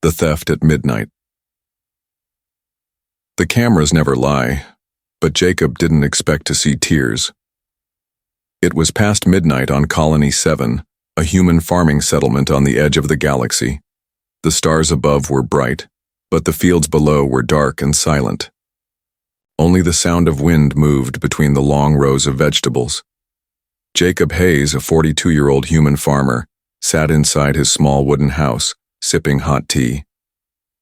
The theft at midnight. The cameras never lie, but Jacob didn't expect to see tears. It was past midnight on Colony 7, a human farming settlement on the edge of the galaxy. The stars above were bright, but the fields below were dark and silent. Only the sound of wind moved between the long rows of vegetables. Jacob Hayes, a 42-year-old human farmer, sat inside his small wooden house, sipping hot tea.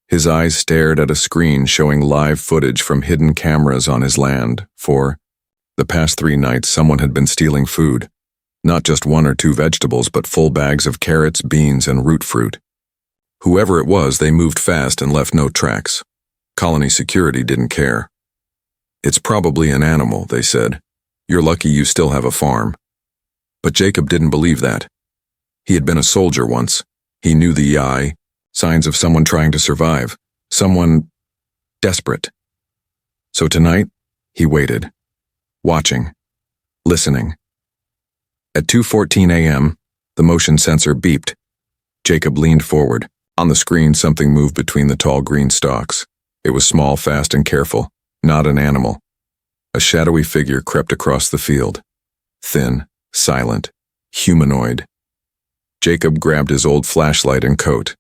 His eyes stared at a screen showing live footage from hidden cameras on his land. For the past 3 nights, someone had been stealing food. Not just 1 or 2 vegetables, but full bags of carrots, beans, and root fruit. Whoever it was, they moved fast and left no tracks. Colony security didn't care. "It's probably an animal," they said. "You're lucky you still have a farm." But Jacob didn't believe that. He had been a soldier once. He knew the eye, signs of someone trying to survive, someone desperate. So tonight, he waited, watching, listening. At 2:14 a.m., the motion sensor beeped. Jacob leaned forward. On the screen, something moved between the tall green stalks. It was small, fast, and careful, not an animal. A shadowy figure crept across the field. Thin, silent, humanoid. Jacob grabbed his old flashlight and coat.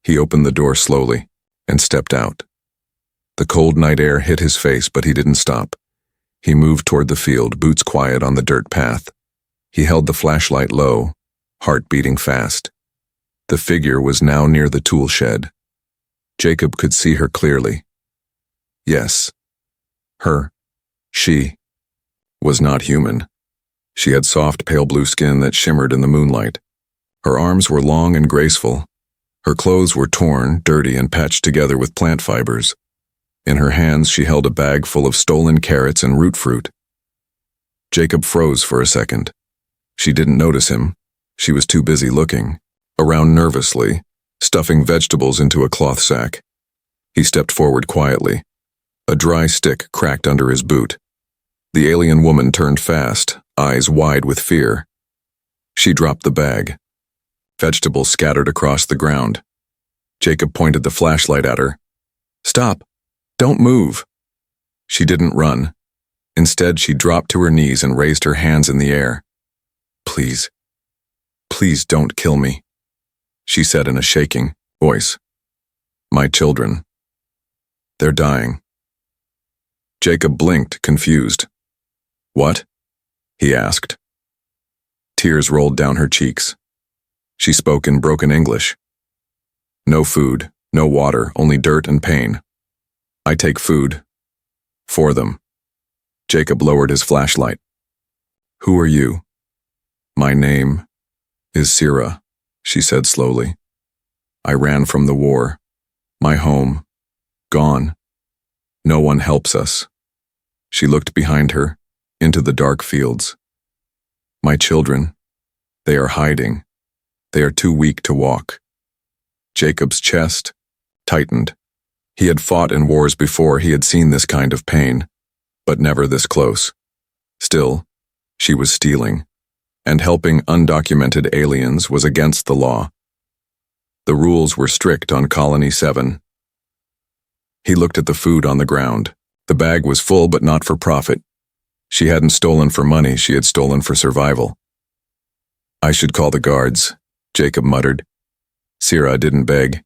He opened the door slowly and stepped out. The cold night air hit his face, but he didn't stop. He moved toward the field, boots quiet on the dirt path. He held the flashlight low, heart beating fast. The figure was now near the tool shed. Jacob could see her clearly. Yes, she was not human. She had soft, pale blue skin that shimmered in the moonlight. Her arms were long and graceful. Her clothes were torn, dirty, and patched together with plant fibers. In her hands, she held a bag full of stolen carrots and root fruit. Jacob froze for a second. She didn't notice him. She was too busy looking around nervously, stuffing vegetables into a cloth sack. He stepped forward quietly. A dry stick cracked under his boot. The alien woman turned fast, eyes wide with fear. She dropped the bag. Vegetables scattered across the ground. Jacob pointed the flashlight at her. "Stop! Don't move!" She didn't run. Instead, she dropped to her knees and raised her hands in the air. Please don't kill me," she said in a shaking voice. "My children. They're dying." Jacob blinked, confused. "What?" he asked. Tears rolled down her cheeks. She spoke in broken English. "No food, no water, only dirt and pain. I take food. For them." Jacob lowered his flashlight. "Who are you?" "My name is Sira," she said slowly. "I ran from the war. My home, gone. No one helps us." She looked behind her, into the dark fields. "My children, they are hiding. They are too weak to walk." Jacob's chest tightened. He had fought in wars before. He had seen this kind of pain, but never this close. Still, she was stealing, and helping undocumented aliens was against the law. The rules were strict on Colony 7. He looked at the food on the ground. The bag was full, but not for profit. She hadn't stolen for money, she had stolen for survival. "I should call the guards," Jacob muttered. Sira didn't beg.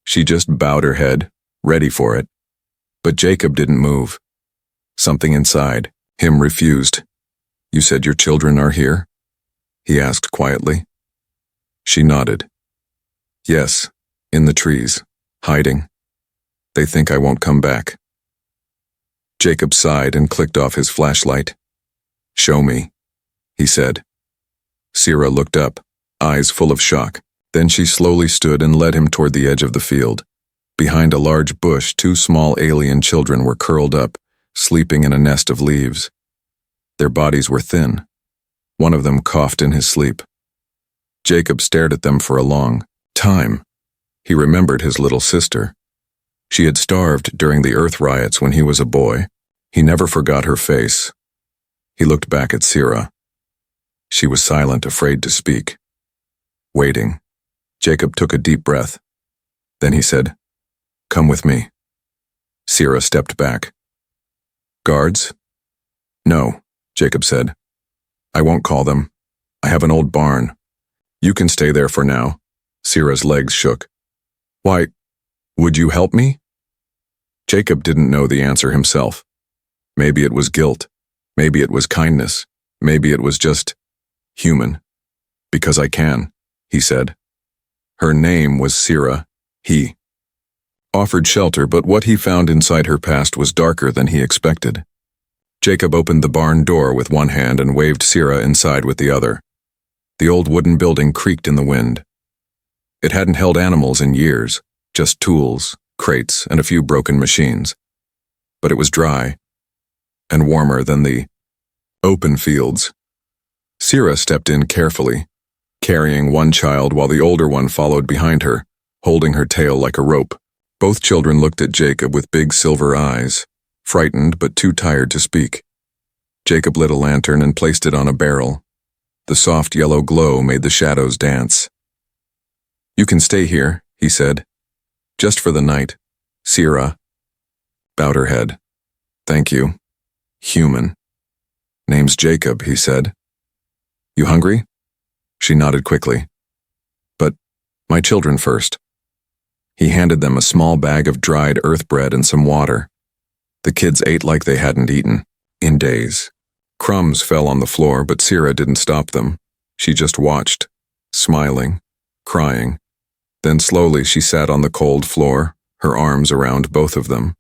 She just bowed her head, ready for it. But Jacob didn't move. Something inside him refused. "You said your children are here?" he asked quietly. She nodded. "Yes, in the trees, hiding. They think I won't come back." Jacob sighed and clicked off his flashlight. "Show me," he said. Sira looked up, eyes full of shock. Then she slowly stood and led him toward the edge of the field. Behind a large bush, 2 small alien children were curled up, sleeping in a nest of leaves. Their bodies were thin. One of them coughed in his sleep. Jacob stared at them for a long time. He remembered his little sister. She had starved during the Earth riots when he was a boy. He never forgot her face. He looked back at Sira. She was silent, afraid to speak. Waiting. Jacob took a deep breath. Then he said, "Come with me." Sierra stepped back. "Guards?" "No," Jacob said. "I won't call them. I have an old barn. You can stay there for now." Sierra's legs shook. "Why, would you help me?" Jacob didn't know the answer himself. Maybe it was guilt. Maybe it was kindness. Maybe it was just human. "Because I can," he said. Her name was Sierra. He offered shelter, but what he found inside her past was darker than he expected. Jacob opened the barn door with one hand and waved Sierra inside with the other. The old wooden building creaked in the wind. It hadn't held animals in years, just tools, crates, and a few broken machines. But it was dry and warmer than the open fields. Sierra stepped in carefully, carrying one child while the older one followed behind her, holding her tail like a rope. Both children looked at Jacob with big silver eyes, frightened but too tired to speak. Jacob lit a lantern and placed it on a barrel. The soft yellow glow made the shadows dance. "You can stay here," he said. "Just for the night." Sierra bowed her head. "Thank you. Human." "Name's Jacob," he said. "You hungry?" She nodded quickly. "But my children first." He handed them a small bag of dried earth bread and some water. The kids ate like they hadn't eaten in days. Crumbs fell on the floor, but Sierra didn't stop them. She just watched, smiling, crying. Then slowly she sat on the cold floor, her arms around both of them.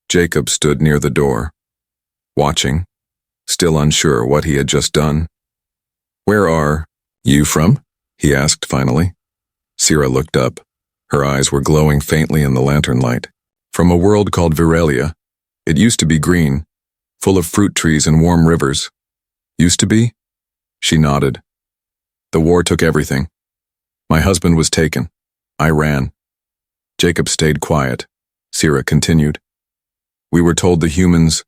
Jacob stood near the door, watching, still unsure what he had just done. "Where are you from?" he asked finally. Sierra looked up. Her eyes were glowing faintly in the lantern light. "From a world called Viralia. It used to be green, full of fruit trees and warm rivers." "Used to be?" She nodded. "The war took everything. My husband was taken. I ran." Jacob stayed quiet. Sierra continued. "We were told the humans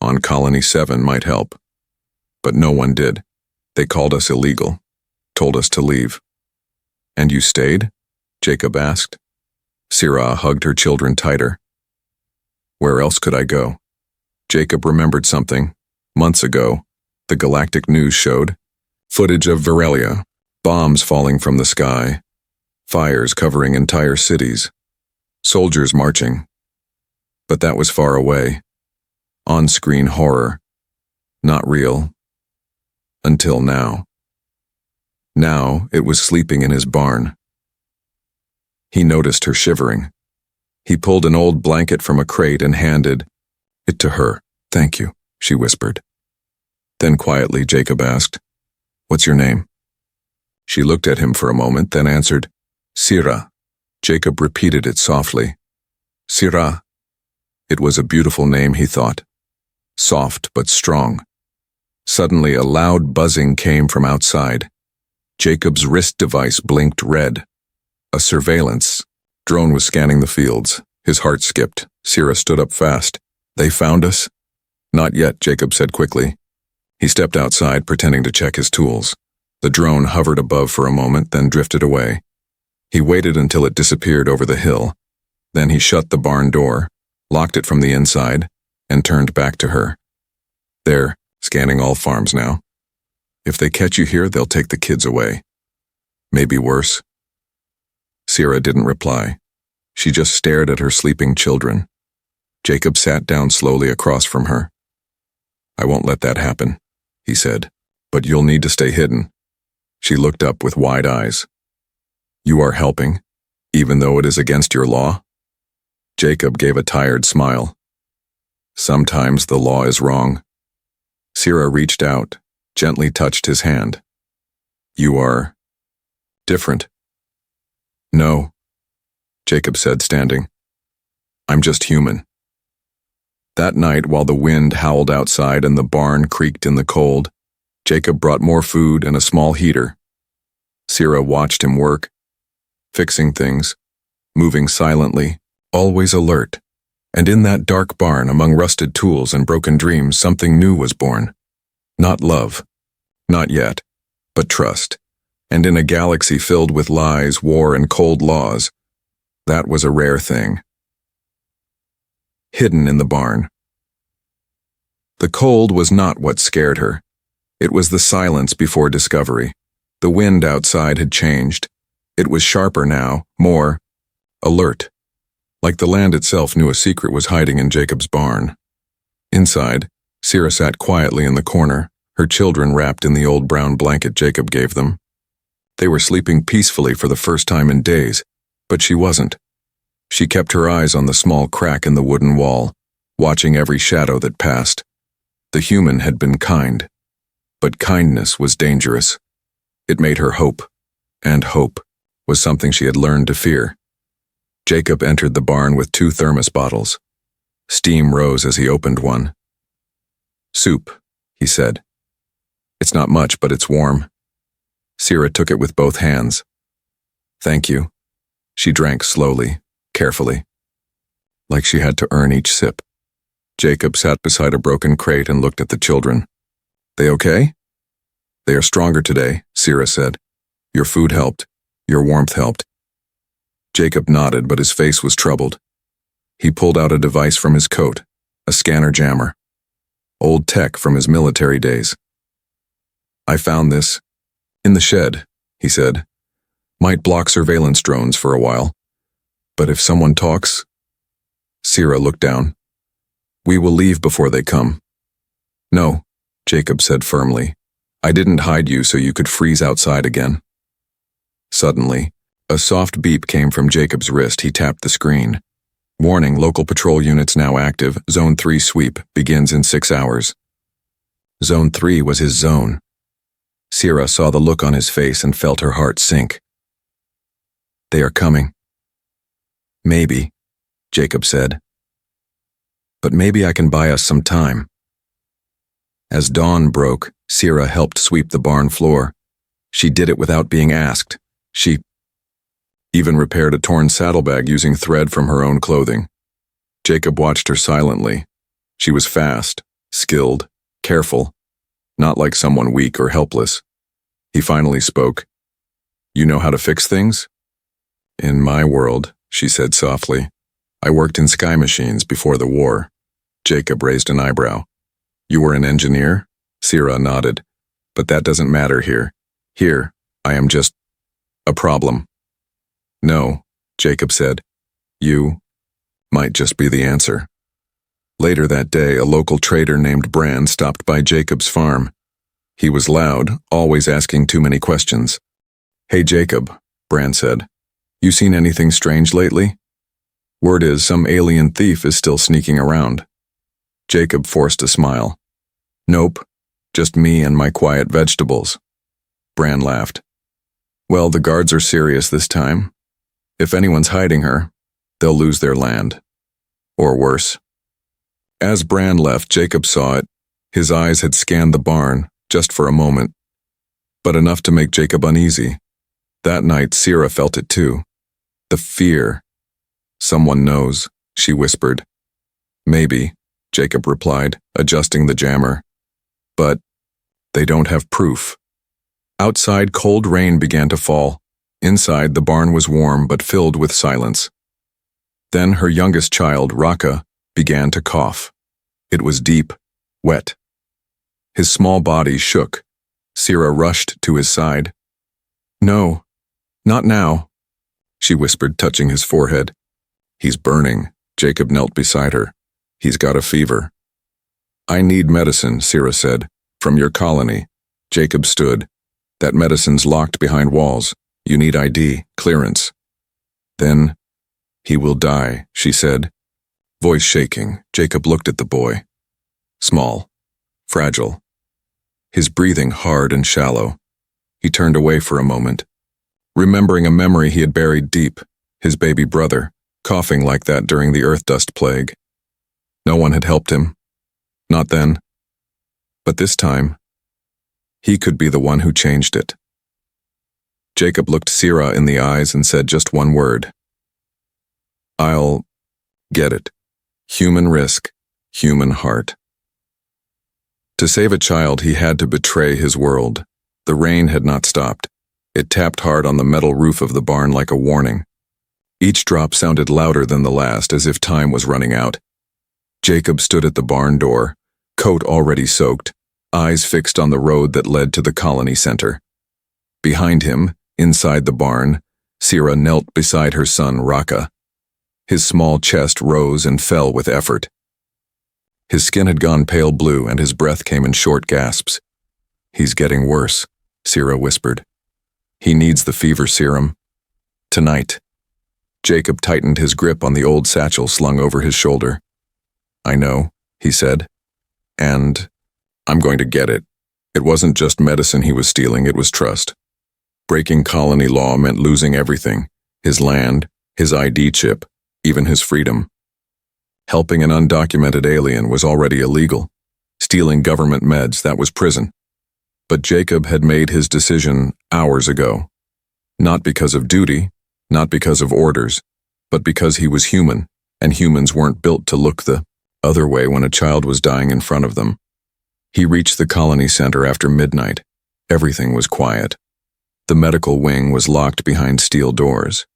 on Colony 7 might help. But no one did. They called us illegal, told us to leave." "And you stayed?" Jacob asked. Sierra hugged her children tighter. "Where else could I go?" Jacob remembered something. Months ago, the galactic news showed footage of Viralia, bombs falling from the sky, fires covering entire cities, soldiers marching. But that was far away. On-screen horror. Not real. Until now. Now it was sleeping in his barn. He noticed her shivering. He pulled an old blanket from a crate and handed it to her. "Thank you," she whispered. Then quietly Jacob asked, "What's your name?" She looked at him for a moment, then answered, "Sierra." Jacob repeated it softly. "Sierra." It was a beautiful name, he thought. Soft but strong. Suddenly a loud buzzing came from outside. Jacob's wrist device blinked red. A surveillance drone was scanning the fields. His heart skipped. Sierra stood up fast. "They found us?" "Not yet," Jacob said quickly. He stepped outside, pretending to check his tools. The drone hovered above for a moment, then drifted away. He waited until it disappeared over the hill. Then he shut the barn door, locked it from the inside, and turned back to her. "They're scanning all farms now. If they catch you here, they'll take the kids away. Maybe worse." Sierra didn't reply. She just stared at her sleeping children. Jacob sat down slowly across from her. "I won't let that happen," he said. "But you'll need to stay hidden." She looked up with wide eyes. "You are helping, even though it is against your law?" Jacob gave a tired smile. "Sometimes the law is wrong." Sierra reached out, gently touched his hand. "You are different." "No," Jacob said, standing. "I'm just human." That night, while the wind howled outside and the barn creaked in the cold, Jacob brought more food and a small heater. Sierra watched him work, fixing things, moving silently, always alert. And in that dark barn, among rusted tools and broken dreams, something new was born. Not love, not yet, but trust. And in a galaxy filled with lies, war, and cold laws, That was a rare thing. Hidden in the barn. The cold was not what scared her. It was the silence before discovery. The wind outside had changed. It was sharper now, more alert. Like the land itself knew a secret was hiding in Jacob's barn. Inside, Sierra sat quietly in the corner, her children wrapped in the old brown blanket Jacob gave them. They were sleeping peacefully for the first time in days, but she wasn't. She kept her eyes on the small crack in the wooden wall, watching every shadow that passed. The human had been kind, but kindness was dangerous. It made her hope, and hope was something she had learned to fear. Jacob entered the barn with 2 thermos bottles. Steam rose as he opened one. "Soup," he said. "It's not much, but it's warm." Sierra took it with both hands. "Thank you." She drank slowly, carefully, like she had to earn each sip. Jacob sat beside a broken crate and looked at the children. "They okay?" "They are stronger today," Sierra said. "Your food helped. Your warmth helped." Jacob nodded, but his face was troubled. He pulled out a device from his coat, a scanner jammer. Old tech from his military days. "I found this in the shed," he said. "Might block surveillance drones for a while. But if someone talks..." Sierra looked down. "We will leave before they come." "No," Jacob said firmly. "I didn't hide you so you could freeze outside again." Suddenly, a soft beep came from Jacob's wrist. He tapped the screen. "Warning, local patrol units now active. Zone 3 sweep begins in 6 hours. Zone 3 was his zone. Sierra saw the look on his face and felt her heart sink. "They are coming." "Maybe," Jacob said. "But maybe I can buy us some time." As dawn broke, Sierra helped sweep the barn floor. She did it without being asked. She even repaired a torn saddlebag using thread from her own clothing. Jacob watched her silently. She was fast, skilled, careful, not like someone weak or helpless. He finally spoke. "You know how to fix things?" "In my world," she said softly. "I worked in sky machines before the war." Jacob raised an eyebrow. "You were an engineer?" Sierra nodded. "But that doesn't matter here. Here, I am just a problem." "No," Jacob said. "You might just be the answer." Later that day, a local trader named Brand stopped by Jacob's farm. He was loud, always asking too many questions. "Hey Jacob," Brand said. "You seen anything strange lately? Word is some alien thief is still sneaking around." Jacob forced a smile. "Nope, just me and my quiet vegetables." Brand laughed. "Well, the guards are serious this time. If anyone's hiding her, they'll lose their land. Or worse." As Brand left, Jacob saw it. His eyes had scanned the barn, just for a moment, but enough to make Jacob uneasy. That night, Sierra felt it too. The fear. "Someone knows," she whispered. "Maybe," Jacob replied, adjusting the jammer. "But they don't have proof." Outside, cold rain began to fall. Inside, the barn was warm but filled with silence. Then her youngest child, Raka, began to cough. It was deep, wet. His small body shook. Sierra rushed to his side. "No, not now," she whispered, touching his forehead. "He's burning." Jacob knelt beside her. "He's got a fever." "I need medicine," Sierra said. "From your colony." Jacob stood. "That medicine's locked behind walls. You need ID, clearance." "Then he will die," she said. Voice shaking, Jacob looked at the boy. Small, fragile. His breathing hard and shallow. He turned away for a moment, remembering a memory he had buried deep, his baby brother, coughing like that during the earth dust plague. No one had helped him. Not then. But this time, he could be the one who changed it. Jacob looked Sierra in the eyes and said just one word. "I'll get it. Human risk, human heart." To save a child, he had to betray his world. The rain had not stopped. It tapped hard on the metal roof of the barn like a warning. Each drop sounded louder than the last, as if time was running out. Jacob stood at the barn door, coat already soaked, eyes fixed on the road that led to the colony center. Behind him, inside the barn, Sira knelt beside her son Raka. His small chest rose and fell with effort. His skin had gone pale blue and his breath came in short gasps. "He's getting worse," Sira whispered. "He needs the fever serum. Tonight." Jacob tightened his grip on the old satchel slung over his shoulder. "I know," he said. "And I'm going to get it." It wasn't just medicine he was stealing, it was trust. Breaking colony law meant losing everything: his land, his ID chip, even his freedom. Helping an undocumented alien was already illegal. Stealing government meds, that was prison. But Jacob had made his decision hours ago. Not because of duty, not because of orders, but because he was human, and humans weren't built to look the other way when a child was dying in front of them. He reached the colony center after midnight. Everything was quiet. The medical wing was locked behind steel doors.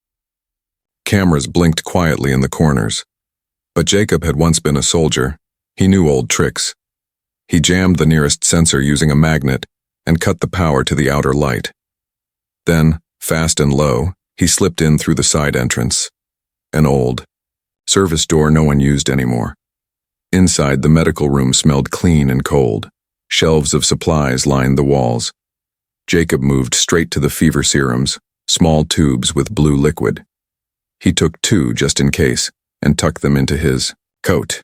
Cameras blinked quietly in the corners. But Jacob had once been a soldier. He knew old tricks. He jammed the nearest sensor using a magnet and cut the power to the outer light. Then, fast and low, he slipped in through the side entrance. An old service door no one used anymore. Inside, the medical room smelled clean and cold. Shelves of supplies lined the walls. Jacob moved straight to the fever serums, small tubes with blue liquid. He took 2 just in case, and tucked them into his coat.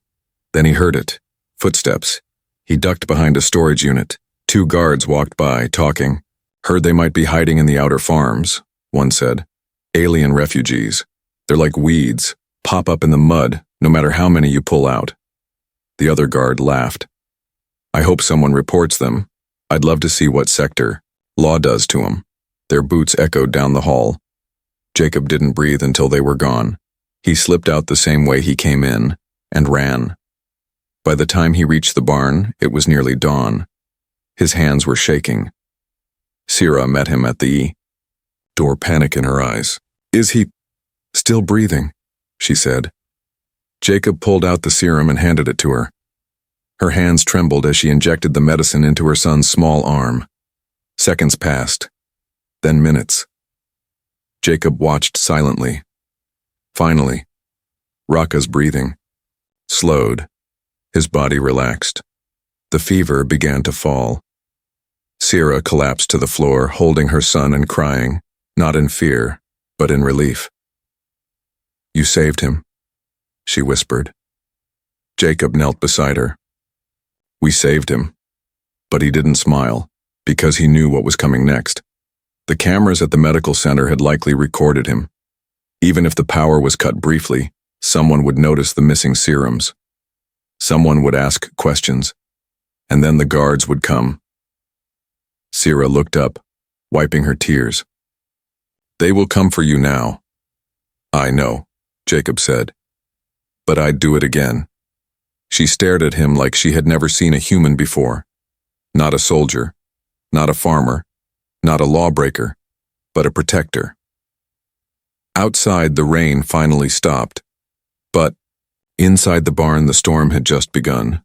Then he heard it. Footsteps. He ducked behind a storage unit. 2 guards walked by, talking. "Heard they might be hiding in the outer farms," one said. "Alien refugees. They're like weeds, pop up in the mud, no matter how many you pull out." The other guard laughed. "I hope someone reports them. I'd love to see what sector law does to them." Their boots echoed down the hall. Jacob didn't breathe until they were gone. He slipped out the same way he came in, and ran. By the time he reached the barn, it was nearly dawn. His hands were shaking. Sira met him at the door, panic in her eyes. "Is he still breathing?" she said. Jacob pulled out the serum and handed it to her. Her hands trembled as she injected the medicine into her son's small arm. Seconds passed, then minutes. Jacob watched silently. Finally, Raka's breathing slowed. His body relaxed. The fever began to fall. Sira collapsed to the floor, holding her son and crying, not in fear, but in relief. "You saved him," she whispered. Jacob knelt beside her. "We saved him." But he didn't smile, because he knew what was coming next. The cameras at the medical center had likely recorded him. Even if the power was cut briefly, someone would notice the missing serums. Someone would ask questions, and then the guards would come. Sira looked up, wiping her tears. "They will come for you now." "I know," Jacob said. "But I'd do it again." She stared at him like she had never seen a human before. Not a soldier, not a farmer, not a lawbreaker, but a protector. Outside, the rain finally stopped. But inside the barn, the storm had just begun.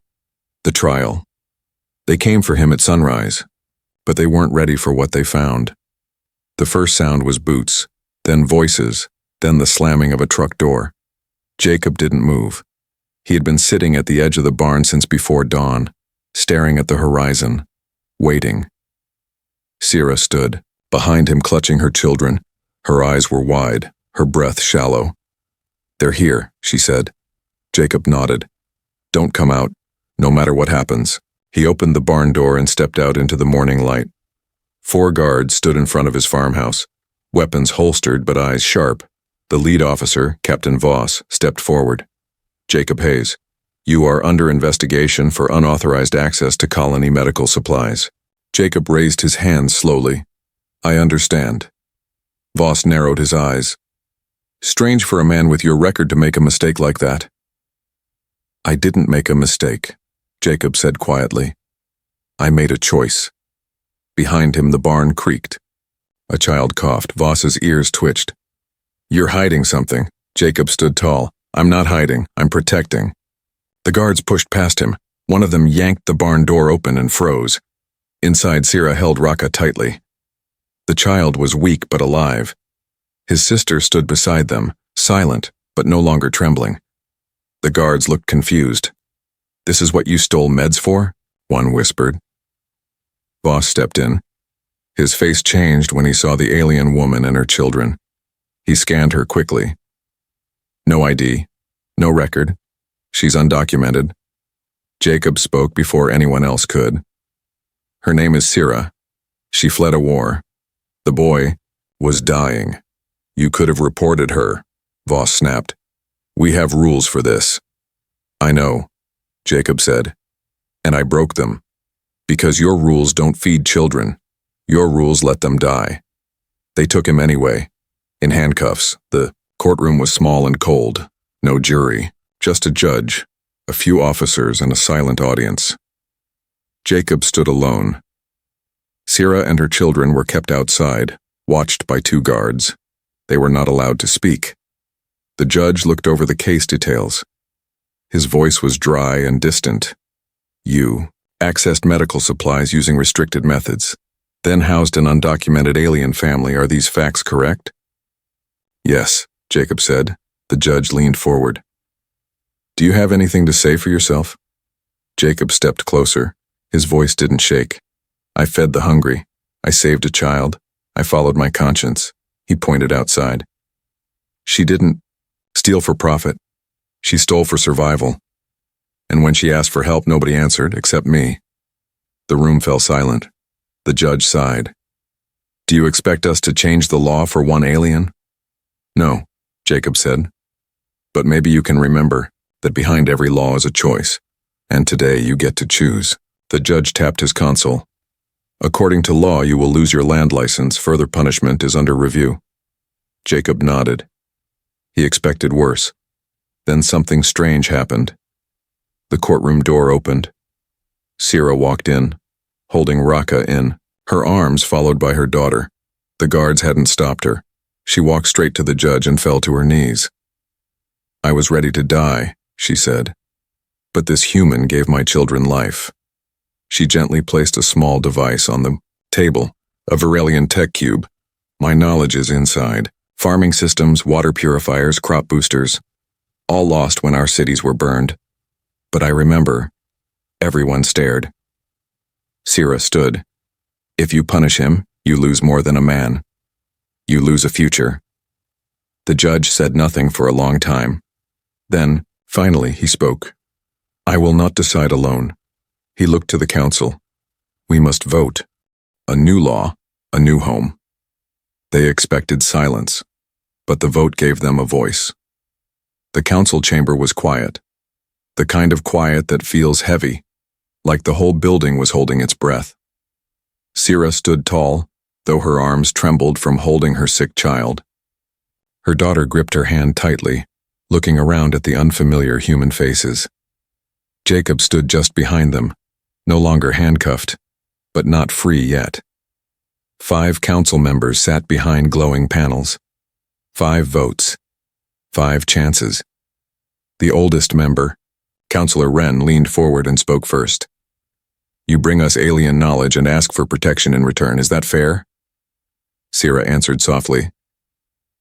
The trial. They came for him at sunrise, but they weren't ready for what they found. The first sound was boots, then voices, then the slamming of a truck door. Jacob didn't move. He had been sitting at the edge of the barn since before dawn, staring at the horizon, waiting. Sira stood, behind him clutching her children. Her eyes were wide, her breath shallow. "They're here," she said. Jacob nodded. "Don't come out, no matter what happens." He opened the barn door and stepped out into the morning light. 4 guards stood in front of his farmhouse, weapons holstered but eyes sharp. The lead officer, Captain Voss, stepped forward. "Jacob Hayes, you are under investigation for unauthorized access to colony medical supplies." Jacob raised his hands slowly. "I understand." Voss narrowed his eyes. "Strange for a man with your record to make a mistake like that." "I didn't make a mistake," Jacob said quietly. "I made a choice." Behind him, the barn creaked. A child coughed. Voss's ears twitched. You're hiding something. Jacob stood tall. I'm not hiding. I'm protecting. The guards pushed past him. One of them yanked the barn door open and froze. Inside, Sira held Raka tightly. The child was weak but alive. His sister stood beside them, silent but no longer trembling. The guards looked confused. This is what you stole meds for? One whispered. Voss stepped in. His face changed when he saw the alien woman and her children. He scanned her quickly. No ID, no record. She's undocumented. Jacob spoke before anyone else could. Her name is Sira. She fled a war. The boy was dying. You could have reported her, Voss snapped. We have rules for this. I know, Jacob said. And I broke them. Because your rules don't feed children. Your rules let them die. They took him anyway. In handcuffs, the courtroom was small and cold. No jury, just a judge, a few officers, and a silent audience. Jacob stood alone. Sira and her children were kept outside, watched by 2 guards. They were not allowed to speak. The judge looked over the case details. His voice was dry and distant. You accessed medical supplies using restricted methods, then housed an undocumented alien family. Are these facts correct? Yes, Jacob said. The judge leaned forward. Do you have anything to say for yourself? Jacob stepped closer. His voice didn't shake. I fed the hungry. I saved a child. I followed my conscience. He pointed outside. She didn't steal for profit. She stole for survival. And when she asked for help, nobody answered except me. The room fell silent. The judge sighed. Do you expect us to change the law for one alien? No, Jacob said. But maybe you can remember that behind every law is a choice, and today you get to choose. The judge tapped his console. According to law, you will lose your land license. Further punishment is under review. Jacob nodded. He expected worse. Then something strange happened. The courtroom door opened. Sira walked in, holding Raka in, her arms followed by her daughter. The guards hadn't stopped her. She walked straight to the judge and fell to her knees. I was ready to die, she said. But this human gave my children life. She gently placed a small device on the table, a Virelian tech cube. My knowledge is inside. Farming systems, water purifiers, crop boosters. All lost when our cities were burned. But I remember. Everyone stared. Sira stood. If you punish him, you lose more than a man. You lose a future. The judge said nothing for a long time. Then, finally, he spoke. I will not decide alone. He looked to the council. We must vote. A new law, a new home. They expected silence, but the vote gave them a voice. The council chamber was quiet. The kind of quiet that feels heavy, like the whole building was holding its breath. Sira stood tall, though her arms trembled from holding her sick child. Her daughter gripped her hand tightly, looking around at the unfamiliar human faces. Jacob stood just behind them, no longer handcuffed, but not free yet. 5 council members sat behind glowing panels. 5 votes. 5 chances. The oldest member, Councillor Wren, leaned forward and spoke first. You bring us alien knowledge and ask for protection in return, is that fair? Sira answered softly.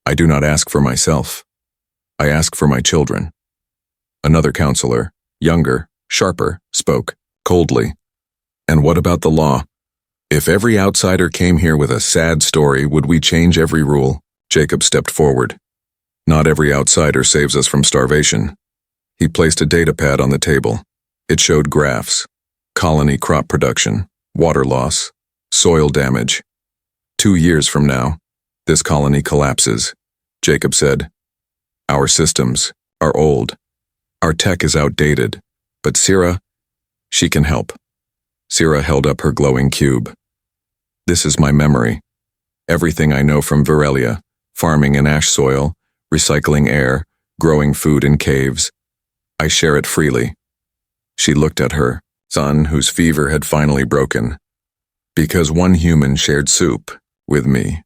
I do not ask for myself. I ask for my children. Another councillor, younger, sharper, spoke, coldly. And what about the law? If every outsider came here with a sad story, would we change every rule? Jacob stepped forward. Not every outsider saves us from starvation. He placed a data pad on the table. It showed graphs. Colony crop production, water loss, soil damage. 2 years from now, this colony collapses, Jacob said. Our systems are old. Our tech is outdated. But Sira, she can help. Sira held up her glowing cube. This is my memory. Everything I know from Virelia, farming in ash soil, recycling air, growing food in caves. I share it freely. She looked at her son, whose fever had finally broken. Because one human shared soup with me.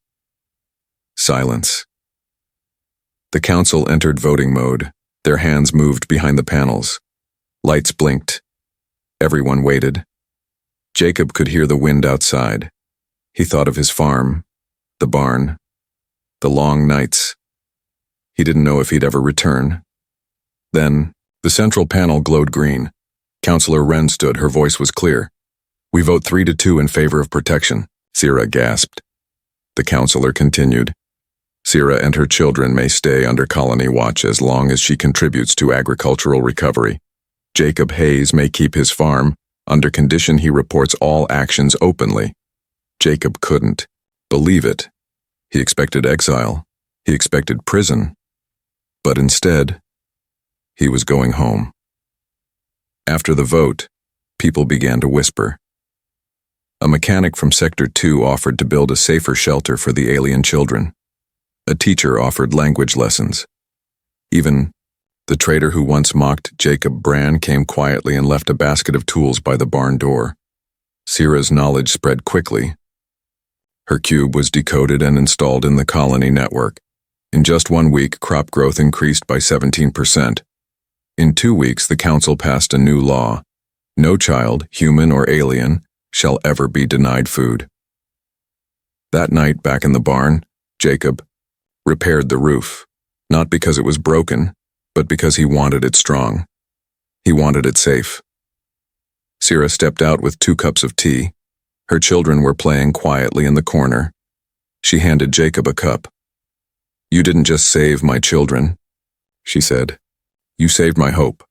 Silence. The council entered voting mode. Their hands moved behind the panels. Lights blinked. Everyone waited. Jacob could hear the wind outside. He thought of his farm, the barn, the long nights. He didn't know if he'd ever return. Then, the central panel glowed green. Councillor Wren stood. Her voice was clear. "We vote 3-2 in favor of protection," Sierra gasped. The councillor continued. "Sierra and her children may stay under colony watch as long as she contributes to agricultural recovery. Jacob Hayes may keep his farm, under condition he reports all actions openly." Jacob couldn't believe it. He expected exile. He expected prison. But instead, he was going home. After the vote, people began to whisper. A mechanic from Sector 2 offered to build a safer shelter for the alien children. A teacher offered language lessons. Even the trader who once mocked Jacob Brand came quietly and left a basket of tools by the barn door. Sierra's knowledge spread quickly. Her cube was decoded and installed in the colony network. In just 1 week, crop growth increased by 17%. In 2 weeks, the council passed a new law. No child, human or alien, shall ever be denied food. That night, back in the barn, Jacob repaired the roof, not because it was broken, but because he wanted it strong. He wanted it safe. Sierra stepped out with 2 cups of tea. Her children were playing quietly in the corner. She handed Jacob a cup. "You didn't just save my children," she said. "You saved my hope."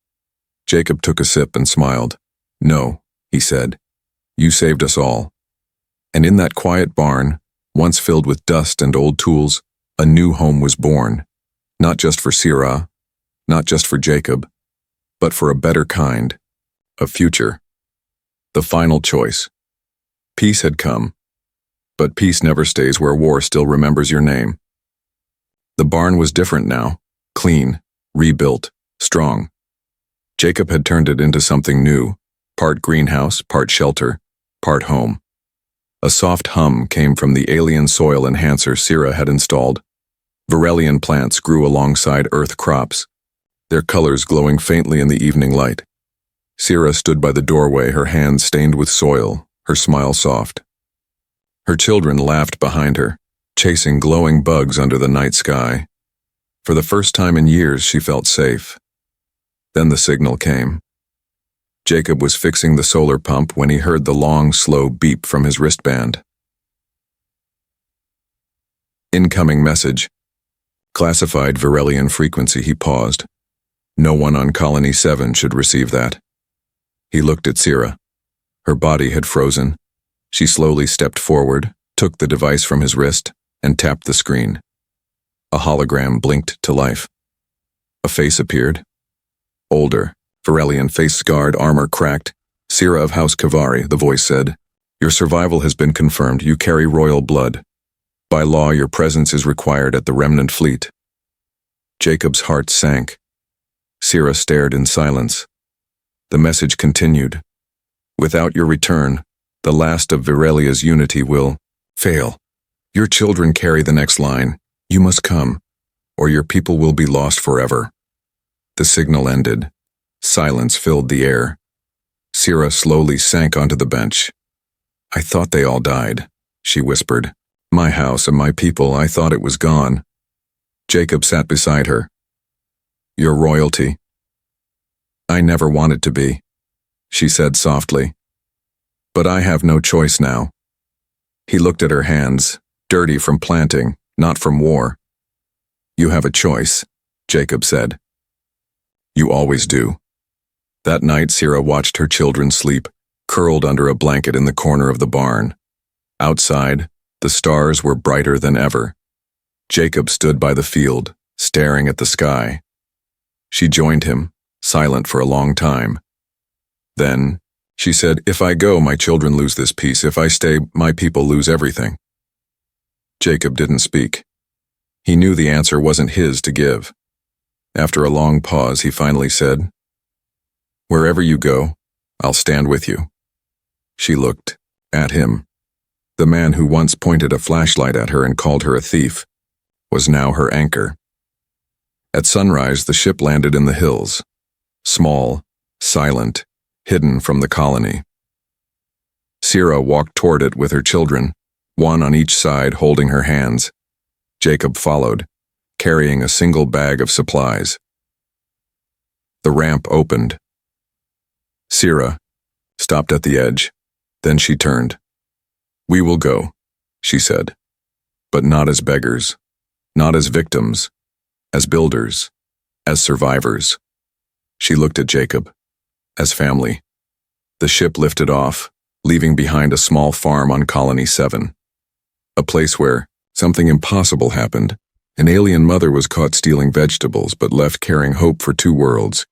Jacob took a sip and smiled. "No," he said. "You saved us all." And in that quiet barn, once filled with dust and old tools, a new home was born. Not just for Sierra, not just for Jacob, but for a better kind, a future. The final choice. Peace had come, but peace never stays where war still remembers your name. The barn was different now, clean, rebuilt, strong. Jacob had turned it into something new, part greenhouse, part shelter, part home. A soft hum came from the alien soil enhancer Sierra had installed. Virelian plants grew alongside earth crops, their colors glowing faintly in the evening light. Sierra stood by the doorway, her hands stained with soil, her smile soft. Her children laughed behind her, chasing glowing bugs under the night sky. For the first time in years, she felt safe. Then the signal came. Jacob was fixing the solar pump when he heard the long, slow beep from his wristband. Incoming message. Classified Virelian frequency. He paused. No one on Colony 7 should receive that. He looked at Sierra. Her body had frozen. She slowly stepped forward, took the device from his wrist, and tapped the screen. A hologram blinked to life. A face appeared. Older, Virelian face scarred, armor cracked. "Sierra of House Kavari," the voice said. "Your survival has been confirmed. You carry royal blood. By law, your presence is required at the remnant fleet." Jacob's heart sank. Sierra stared in silence. The message continued. "Without your return, the last of Virelia's unity will fail. Your children carry the next line. You must come, or your people will be lost forever." The signal ended. Silence filled the air. Sierra slowly sank onto the bench. "I thought they all died," she whispered. "My house and my people, I thought it was gone." Jacob sat beside her. "Your royalty." "I never wanted to be," she said softly. "But I have no choice now." He looked at her hands, dirty from planting, not from war. "You have a choice," Jacob said. "You always do." That night, Sierra watched her children sleep, curled under a blanket in the corner of the barn. Outside, the stars were brighter than ever. Jacob stood by the field, staring at the sky. She joined him, silent for a long time. Then, she said, "If I go, my children lose this peace. If I stay, my people lose everything." Jacob didn't speak. He knew the answer wasn't his to give. After a long pause, he finally said, "Wherever you go, I'll stand with you." She looked at him. The man who once pointed a flashlight at her and called her a thief was now her anchor. At sunrise, the ship landed in the hills. Small, silent, hidden from the colony. Sierra walked toward it with her children, one on each side holding her hands. Jacob followed, carrying a single bag of supplies. The ramp opened. Sierra stopped at the edge. Then she turned. "We will go," she said. "But not as beggars, not as victims, as builders, as survivors." She looked at Jacob. "As family." The ship lifted off, leaving behind a small farm on Colony 7. A place where something impossible happened. An alien mother was caught stealing vegetables but left carrying hope for 2 worlds.